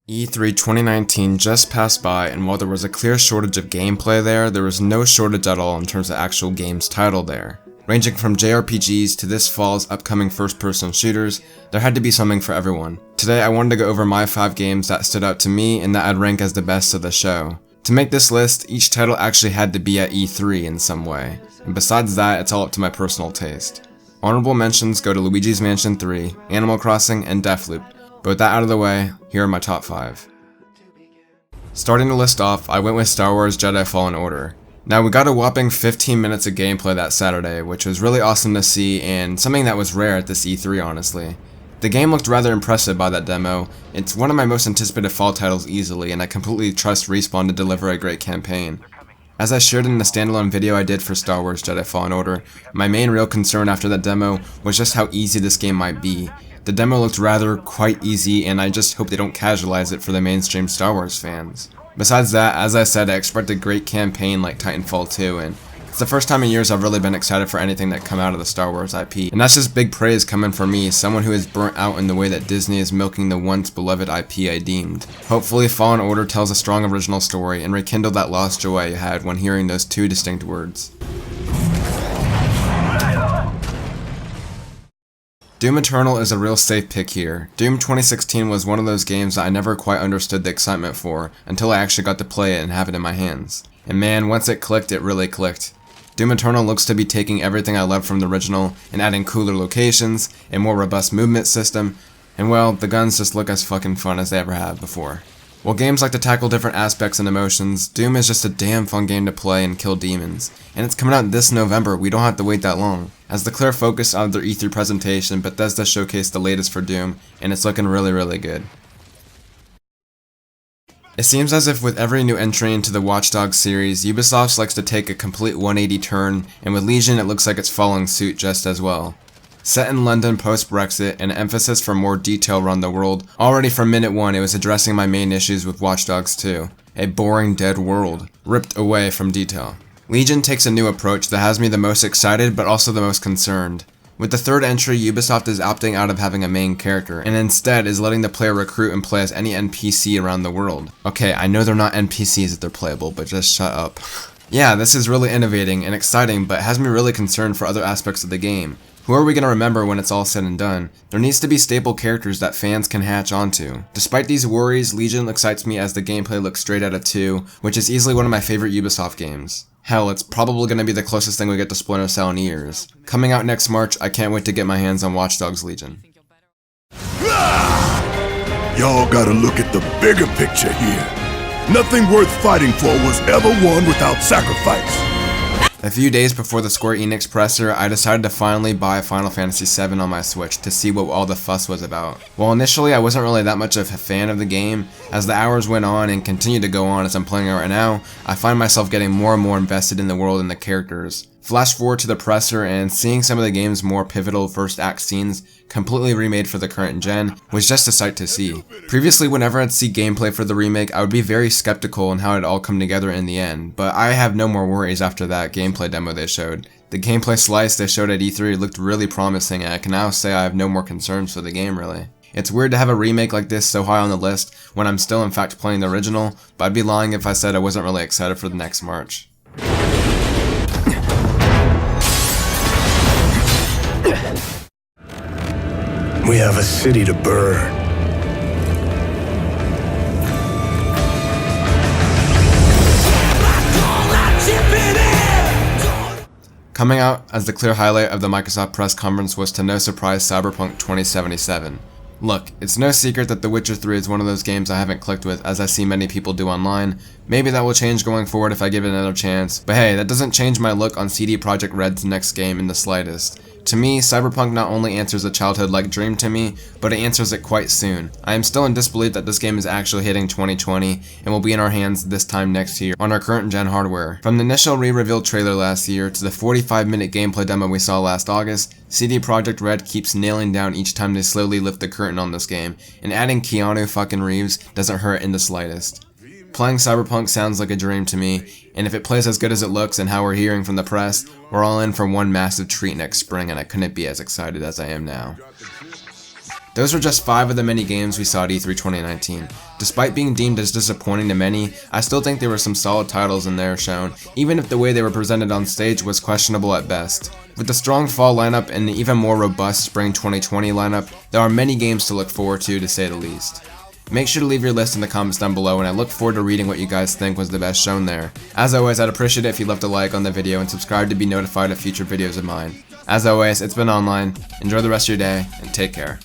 E3 2019 just passed by, and while there was a clear shortage of gameplay there was no shortage at all in terms of actual games titled there. Ranging from JRPGs to this fall's upcoming first-person shooters, there had to be something for everyone. Today I wanted to go over my 5 games that stood out to me and that I'd rank as the best of the show. To make this list, each title actually had to be at E3 in some way, and besides that, it's all up to my personal taste. Honorable mentions go to Luigi's Mansion 3, Animal Crossing, and Deathloop. But with that out of the way, here are my top 5. Starting the list off, I went with Star Wars Jedi Fallen Order. Now we got a whopping 15 minutes of gameplay that Saturday, which was really awesome to see and something that was rare at this E3 honestly. The game looked rather impressive by that demo. It's one of my most anticipated fall titles easily, and I completely trust Respawn to deliver a great campaign. As I shared in the standalone video I did for Star Wars Jedi Fallen Order, my main real concern after that demo was just how easy this game might be. The demo looked rather quite easy, and I just hope they don't casualize it for the mainstream Star Wars fans. Besides that, as I said, I expect a great campaign like Titanfall 2, and it's the first time in years I've really been excited for anything that come out of the Star Wars IP. And that's just big praise coming from me, someone who is burnt out in the way that Disney is milking the once beloved IP I deemed. Hopefully Fallen Order tells a strong original story and rekindle that lost joy I had when hearing those 2 distinct words. Doom Eternal is a real safe pick here. Doom 2016 was one of those games that I never quite understood the excitement for until I actually got to play it and have it in my hands. And man, once it clicked, it really clicked. Doom Eternal looks to be taking everything I loved from the original and adding cooler locations, a more robust movement system, and well, the guns just look as fucking fun as they ever have before. While games like to tackle different aspects and emotions, Doom is just a damn fun game to play and kill demons. And it's coming out this November, we don't have to wait that long. As the clear focus of their E3 presentation, Bethesda showcased the latest for Doom, and it's looking really good. It seems as if with every new entry into the Watch Dogs series, Ubisoft likes to take a complete 180 turn, and with Legion it looks like it's following suit just as well. Set in London post-Brexit and an emphasis for more detail around the world, already from minute 1 it was addressing my main issues with Watch Dogs 2. A boring dead world, ripped away from detail. Legion takes a new approach that has me the most excited but also the most concerned. With the 3rd entry, Ubisoft is opting out of having a main character, and instead is letting the player recruit and play as any NPC around the world. Okay, I know they're not NPCs if they're playable, but just shut up. Yeah, this is really innovating and exciting, but has me really concerned for other aspects of the game. Who are we going to remember when it's all said and done? There needs to be staple characters that fans can hatch onto. Despite these worries, Legion excites me as the gameplay looks straight out of 2, which is easily one of my favorite Ubisoft games. Hell, it's probably going to be the closest thing we get to Splinter Cell in years. Coming out next March, I can't wait to get my hands on Watch Dogs Legion. Y'all gotta look at the bigger picture here. Nothing worth fighting for was ever won without sacrifice. A few days before the Square Enix presser, I decided to finally buy Final Fantasy VII on my Switch to see what all the fuss was about. While initially I wasn't really that much of a fan of the game, as the hours went on and continue to go on as I'm playing it right now, I find myself getting more and more invested in the world and the characters. Flash forward to the presser and seeing some of the game's more pivotal first act scenes completely remade for the current gen was just a sight to see. Previously, whenever I'd see gameplay for the remake, I would be very skeptical on how it'd all come together in the end, but I have no more worries after that gameplay demo they showed. The gameplay slice they showed at E3 looked really promising, and I can now say I have no more concerns for the game really. It's weird to have a remake like this so high on the list when I'm still in fact playing the original, but I'd be lying if I said I wasn't really excited for the next March. We have a city to burn. Coming out as the clear highlight of the Microsoft press conference was to no surprise Cyberpunk 2077. Look, it's no secret that The Witcher 3 is one of those games I haven't clicked with as I see many people do online. Maybe that will change going forward if I give it another chance, but hey, that doesn't change my look on CD Projekt Red's next game in the slightest. To me, Cyberpunk not only answers a childhood-like dream to me, but it answers it quite soon. I am still in disbelief that this game is actually hitting 2020 and will be in our hands this time next year on our current gen hardware. From the initial re-reveal trailer last year to the 45-minute gameplay demo we saw last August, CD Projekt Red keeps nailing down each time they slowly lift the curtain on this game, and adding Keanu fucking Reeves doesn't hurt in the slightest. Playing Cyberpunk sounds like a dream to me, and if it plays as good as it looks and how we're hearing from the press, we're all in for one massive treat next spring, and I couldn't be as excited as I am now. Those were just 5 of the many games we saw at E3 2019. Despite being deemed as disappointing to many, I still think there were some solid titles in there shown, even if the way they were presented on stage was questionable at best. With the strong fall lineup and the even more robust spring 2020 lineup, there are many games to look forward to say the least. Make sure to leave your list in the comments down below, and I look forward to reading what you guys think was the best shown there. As always, I'd appreciate it if you left a like on the video and subscribe to be notified of future videos of mine. As always, it's been Online, enjoy the rest of your day, and take care.